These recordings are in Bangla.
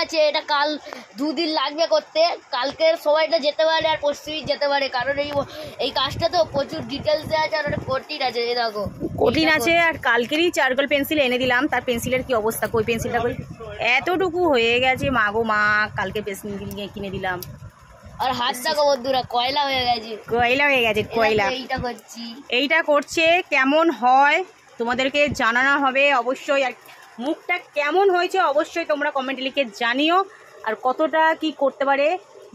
আছে, এটা কাল 2 দিন লাগবে করতে। কালকের সময়টা যেতে পারে আর পরশুই যেতে পারে, কারণ এই কাজটা তো প্রচুর ডিটেলসে আছে আর অনেক কঠিন আছে। এই দেখো কঠিন আছে। আর কালকেরই চারকোল পেন্সিল এনে দিলাম, তার পেন্সিলের কি অবস্থা, কই পেন্সিলটা কই, এতটুকু হয়ে গেছে। মা গো মা, কালকে পেন্সিল কিনে দিলাম। আর হাত দেখো বন্ধুরা, কয়লা হয়ে গেছে, কয়লা হয়ে গেছে, কয়লা। এইটা করছি, এইটা করছে, কেমন হয় তোমাদেরকে জানানো হবে অবশ্যই। আর মুখটা কেমন হয়েছে অবশ্যই তোমরা কমেন্টে লিখে জানিও। আর কতটা কি করতে পারে,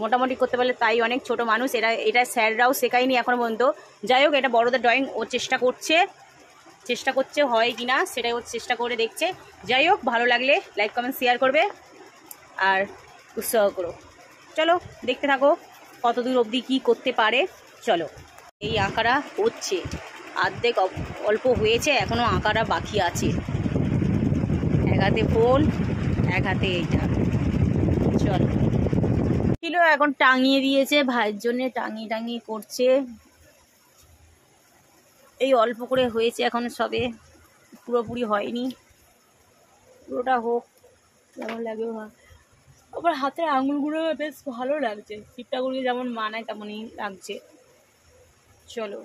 মোটামুটি করতে পারলে তাই অনেক। ছোট মানুষ, এটা স্যাররাও শেখায়নি এখনো পর্যন্ত। যাই হোক, এটা বড়দের ড্রয়িং, ও চেষ্টা করছে হয় কি না সেটাই ও চেষ্টা করে দেখছে। যাই হোক, ভালো লাগলে লাইক কমেন্ট শেয়ার করবে আর উৎসাহ করো। চলো দেখতে থাকো কতদূর অবধি কি করতে পারে। চলো, এই আঁকাটা হচ্ছে, অর্ধেক অল্প হয়েছে, এখনো আঁকাটা বাকি আছে। এক হাতে ফুল, এক হাতে এইটা। চলো, ছিল এখন টাঙিয়ে দিয়েছে ভাইয়ের জন্য, টাঙিয়ে করছে। এই অল্প করে হয়েছে, এখন সবে পুরোপুরি হয়নি, পুরোটা হোক। কেমন লাগে আবার হাতের আঙুলগুলো বেশ ভালো লাগছে, শিবটাগুলোকে যেমন মানায় তেমনই লাগছে। চলো,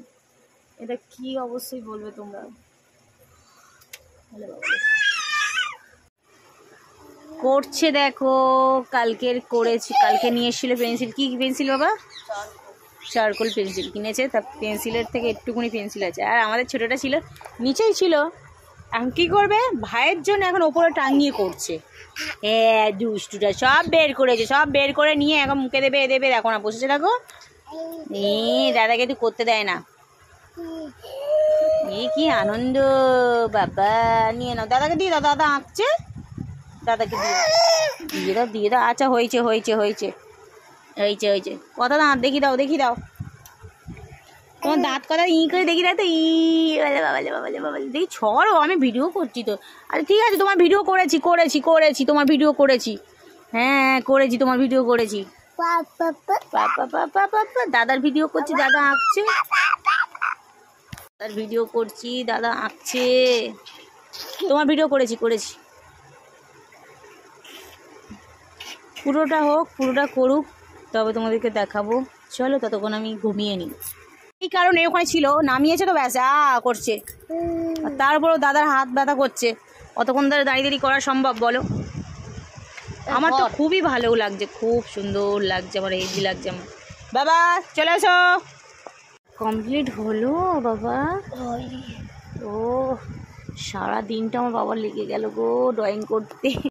এটা কি অবশ্যই বলবে তোমরা। করছে দেখো, কালকের করেছি, কালকে নিয়ে এসেছিল পেন্সিল। কি পেন্সিল বাবা? চারকোল পেন্সিল কিনেছে, তা পেন্সিলের থেকে একটুকুনি পেন্সিল আছে। আর আমাদের ছোটোটা ছিল নিচেই ছিল। এখন কী করবে, ভাইয়ের জন্য এখন ওপরে টাঙিয়ে করছে। হ্যাঁ, দুষ্টুটা সব বের করেছে, সব বের করে নিয়ে এখন মুখে দেবে, দেবে। দেখো না, বসেছে দেখো। দাদাকে একটু করতে দেয় না। কি আনন্দ বাবা, নিয়ে নাও, দাদাকে দিয়ে দাও, দাদা আঁকছে, দাদাকে দিয়ে দাও। আচ্ছা, হয়েছে। কথা দাঁত দেখি দাও, তোমার দাঁত কথা করে দেখি দাও তো। বাবা দেখি, ছড়ো, আমি ভিডিও করছি তো। আচ্ছা ঠিক আছে, তোমার ভিডিও করেছি, তোমার ভিডিও করেছি। হ্যাঁ করেছি, তোমার ভিডিও করেছি। দাদার ভিডিও করছি, দাদা আঁকছে। দাদার ভিডিও করছি, দাদা আঁকছে। তোমার ভিডিও করেছি। পুরোটা হোক, পুরোটা করুক, তবে তোমাদেরকে দেখাবো। চলো, ততক্ষণ আমি ঘুমিয়ে নিই। এই কারণে ওখানে ছিল, নামিয়েছে তো ব্যাস করছে। আর তারপরেও দাদার হাত ব্যথা করছে, অতক্ষণ ধরে দাঁড়িয়ে করা সম্ভব বলো? আমার তো খুবই ভালো লাগছে, খুব সুন্দর লাগছে, আমার হেভি লাগছে আমার। বাবা চলে আসো। কমপ্লিট হলো বাবা? ও, সারা দিনটা আমার বাবা লেগে গেল গো ড্রয়িং করতে।